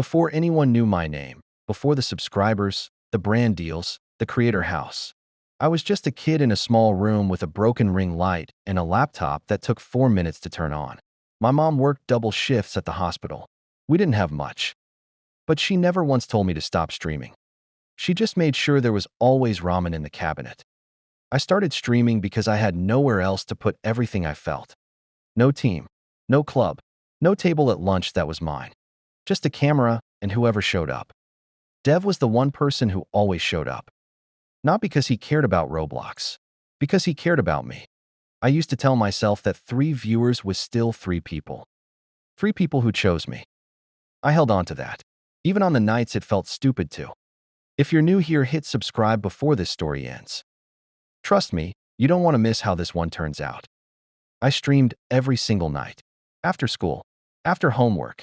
Before anyone knew my name, before the subscribers, the brand deals, the creator house. I was just a kid in a small room with a broken ring light and a laptop that took 4 minutes to turn on. My mom worked double shifts at the hospital. We didn't have much, but she never once told me to stop streaming. She just made sure there was always ramen in the cabinet. I started streaming because I had nowhere else to put everything I felt. No team, no club, no table at lunch that was mine. Just a camera and whoever showed up. Dev was the one person who always showed up. Not because he cared about Roblox, because he cared about me. I used to tell myself that 3 viewers was still 3 people. 3 people who chose me. I held on to that. Even on the nights it felt stupid to. If you're new here, hit subscribe before this story ends. Trust me, you don't want to miss how this one turns out. I streamed every single night. After school. After homework.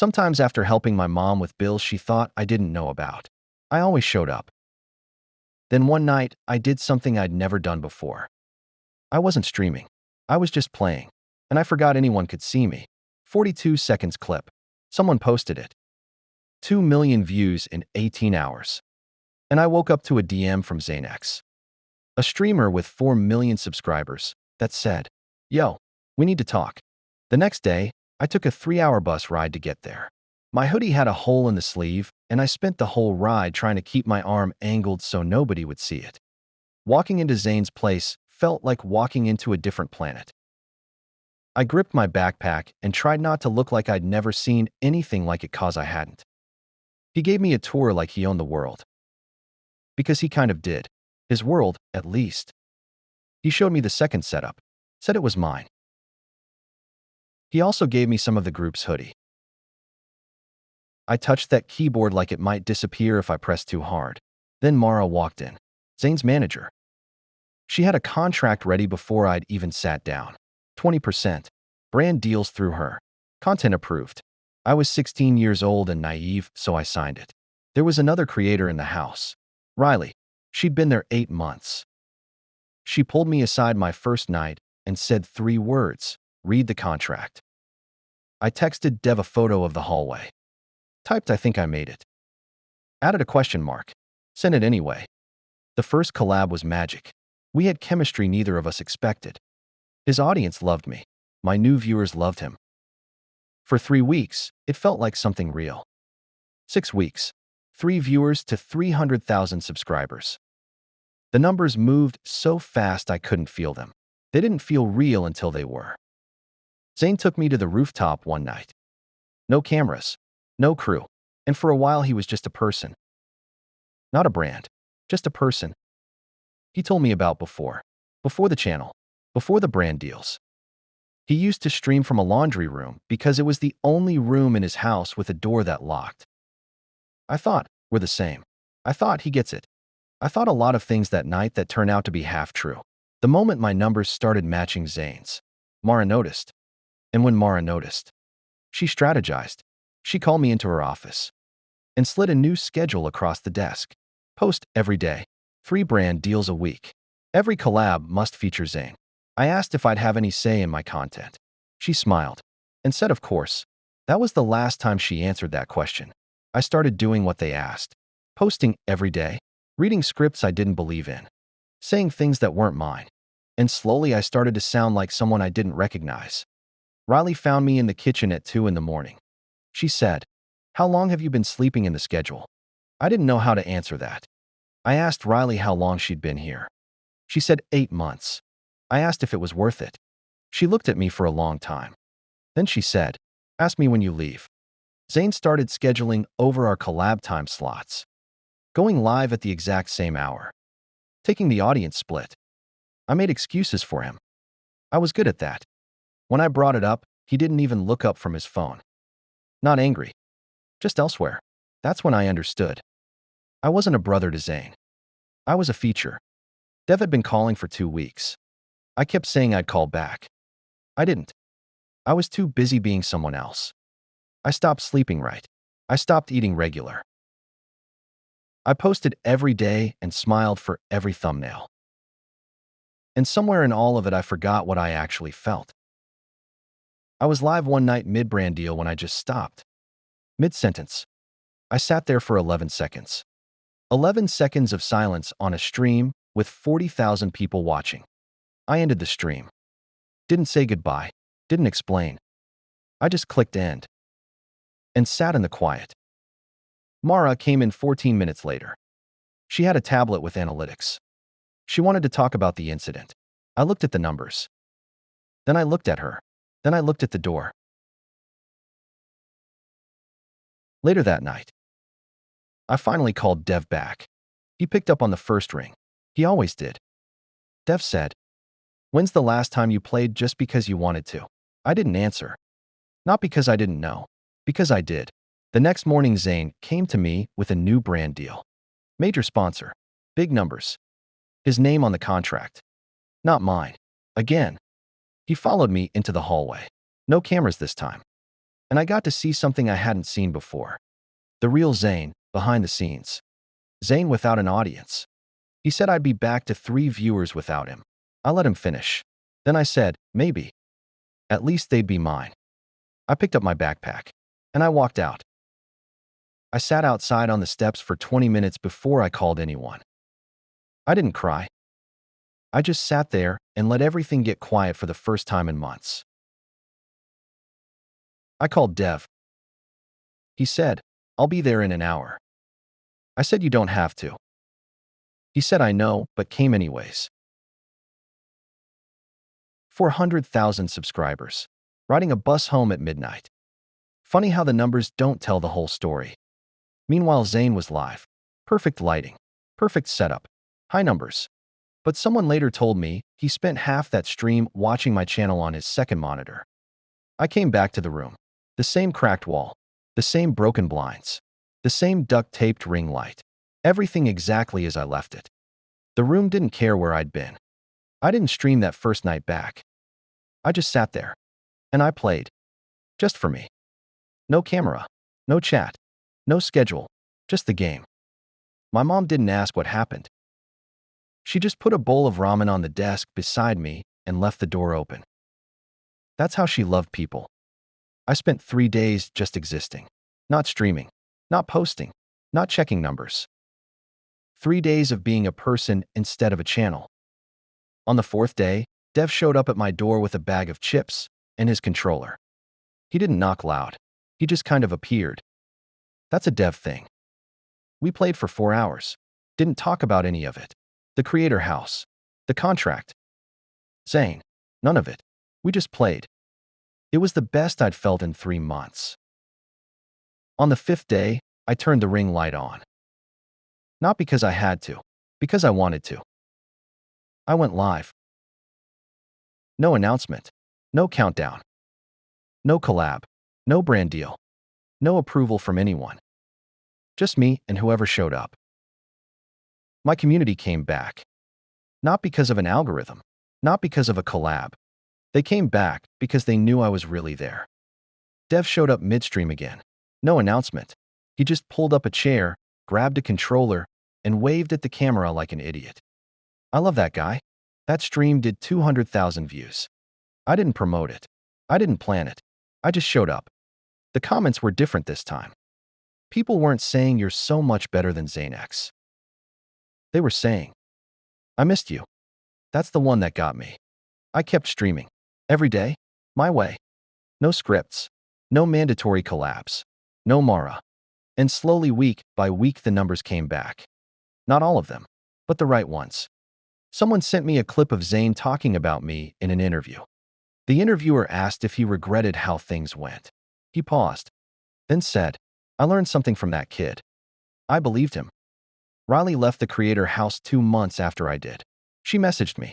Sometimes after helping my mom with bills she thought I didn't know about. I always showed up. Then one night, I did something I'd never done before. I wasn't streaming. I was just playing. And I forgot anyone could see me. 42 seconds clip. Someone posted it. 2 million views in 18 hours. And I woke up to a DM from Zanex, a streamer with 4 million subscribers, that said, "Yo, we need to talk." The next day, I took a 3-hour bus ride to get there. My hoodie had a hole in the sleeve, and I spent the whole ride trying to keep my arm angled so nobody would see it. Walking into Zane's place felt like walking into a different planet. I gripped my backpack and tried not to look like I'd never seen anything like it cause I hadn't. He gave me a tour like he owned the world. Because he kind of did. His world, at least. He showed me the second setup, said it was mine. He also gave me some of the group's hoodie. I touched that keyboard like it might disappear if I pressed too hard. Then Mara walked in, Zane's manager. She had a contract ready before I'd even sat down. 20%. Brand deals through her. Content approved. I was 16 years old and naive, so I signed it. There was another creator in the house. Riley. She'd been there 8 months. She pulled me aside my first night and said 3 words. Read the contract. I texted Dev a photo of the hallway. Typed I think I made it. Added a question mark. Sent it anyway. The first collab was magic. We had chemistry neither of us expected. His audience loved me. My new viewers loved him. For 3 weeks, it felt like something real. 6 weeks. 3 viewers to 300,000 subscribers. The numbers moved so fast I couldn't feel them. They didn't feel real until they were. Zane took me to the rooftop one night. No cameras, no crew, and for a while he was just a person. Not a brand, just a person. He told me about before the channel, before the brand deals. He used to stream from a laundry room because it was the only room in his house with a door that locked. I thought, we're the same. I thought he gets it. I thought a lot of things that night that turned out to be half true. The moment my numbers started matching Zane's, Mara noticed. And when Mara noticed, she strategized. She called me into her office and slid a new schedule across the desk. Post every day. 3 brand deals a week. Every collab must feature Zane. I asked if I'd have any say in my content. She smiled and said, of course. That was the last time she answered that question. I started doing what they asked. Posting every day. Reading scripts I didn't believe in. Saying things that weren't mine. And slowly I started to sound like someone I didn't recognize. Riley found me in the kitchen at 2 in the morning. She said, "How long have you been sleeping in the schedule?" I didn't know how to answer that. I asked Riley how long she'd been here. She said 8 months. I asked if it was worth it. She looked at me for a long time. Then she said, "Ask me when you leave." Zane started scheduling over our collab time slots. Going live at the exact same hour. Taking the audience split. I made excuses for him. I was good at that. When I brought it up, he didn't even look up from his phone. Not angry. Just elsewhere. That's when I understood. I wasn't a brother to Zane. I was a feature. Dev had been calling for 2 weeks. I kept saying I'd call back. I didn't. I was too busy being someone else. I stopped sleeping right. I stopped eating regular. I posted every day and smiled for every thumbnail. And somewhere in all of it, I forgot what I actually felt. I was live one night mid-brand deal when I just stopped. Mid-sentence. I sat there for 11 seconds. 11 seconds of silence on a stream with 40,000 people watching. I ended the stream. Didn't say goodbye. Didn't explain. I just clicked end and sat in the quiet. Mara came in 14 minutes later. She had a tablet with analytics. She wanted to talk about the incident. I looked at the numbers. Then I looked at her. Then I looked at the door. Later that night, I finally called Dev back. He picked up on the first ring. He always did. Dev said, "When's the last time you played just because you wanted to?" I didn't answer. Not because I didn't know. Because I did. The next morning, Zane came to me with a new brand deal. Major sponsor. Big numbers. His name on the contract. Not mine. Again. He followed me into the hallway. No cameras this time. And I got to see something I hadn't seen before. The real Zane, behind the scenes. Zane without an audience. He said I'd be back to 3 viewers without him. I let him finish. Then I said, maybe. At least they'd be mine. I picked up my backpack. And I walked out. I sat outside on the steps for 20 minutes before I called anyone. I didn't cry. I just sat there and let everything get quiet for the first time in months. I called Dev. He said, "I'll be there in an hour." I said, "You don't have to." He said, "I know, but came anyways." 400,000 subscribers. Riding a bus home at midnight. Funny how the numbers don't tell the whole story. Meanwhile, Zane was live. Perfect lighting. Perfect setup. High numbers. But someone later told me he spent half that stream watching my channel on his second monitor. I came back to the room. The same cracked wall. The same broken blinds. The same duct-taped ring light. Everything exactly as I left it. The room didn't care where I'd been. I didn't stream that first night back. I just sat there. And I played. Just for me. No camera. No chat. No schedule. Just the game. My mom didn't ask what happened. She just put a bowl of ramen on the desk beside me and left the door open. That's how she loved people. I spent 3 days just existing. Not streaming. Not posting. Not checking numbers. 3 days of being a person instead of a channel. On the 4th day, Dev showed up at my door with a bag of chips and his controller. He didn't knock loud. He just kind of appeared. That's a Dev thing. We played for 4 hours. Didn't talk about any of it. The creator house. The contract. Zane. None of it. We just played. It was the best I'd felt in 3 months. On the 5th day, I turned the ring light on. Not because I had to. Because I wanted to. I went live. No announcement. No countdown. No collab. No brand deal. No approval from anyone. Just me and whoever showed up. My community came back. Not because of an algorithm. Not because of a collab. They came back because they knew I was really there. Dev showed up midstream again. No announcement. He just pulled up a chair, grabbed a controller, and waved at the camera like an idiot. I love that guy. That stream did 200,000 views. I didn't promote it. I didn't plan it. I just showed up. The comments were different this time. People weren't saying you're so much better than Zanex. They were saying, I missed you. That's the one that got me. I kept streaming. Every day. My way. No scripts. No mandatory collabs. No Mara. And slowly, week by week, the numbers came back. Not all of them, but the right ones. Someone sent me a clip of Zane talking about me in an interview. The interviewer asked if he regretted how things went. He paused, then said, I learned something from that kid. I believed him. Riley left the creator house 2 months after I did. She messaged me.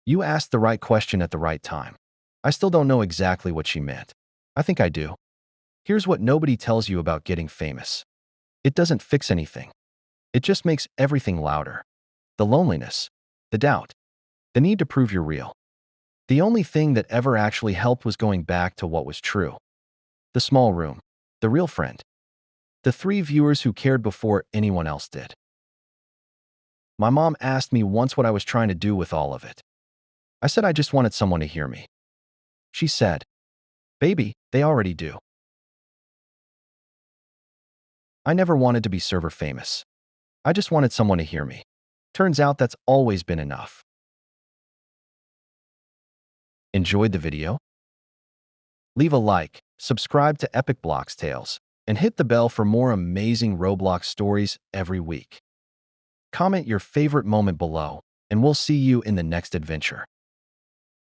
You asked the right question at the right time. I still don't know exactly what she meant. I think I do. Here's what nobody tells you about getting famous. It doesn't fix anything. It just makes everything louder. The loneliness, the doubt, the need to prove you're real. The only thing that ever actually helped was going back to what was true. The small room, the real friend, the 3 viewers who cared before anyone else did. My mom asked me once what I was trying to do with all of it. I said I just wanted someone to hear me. She said, Baby, they already do. I never wanted to be server famous. I just wanted someone to hear me. Turns out that's always been enough. Enjoyed the video? Leave a like, subscribe to Epic Blocks Tales, and hit the bell for more amazing Roblox stories every week. Comment your favorite moment below, and we'll see you in the next adventure.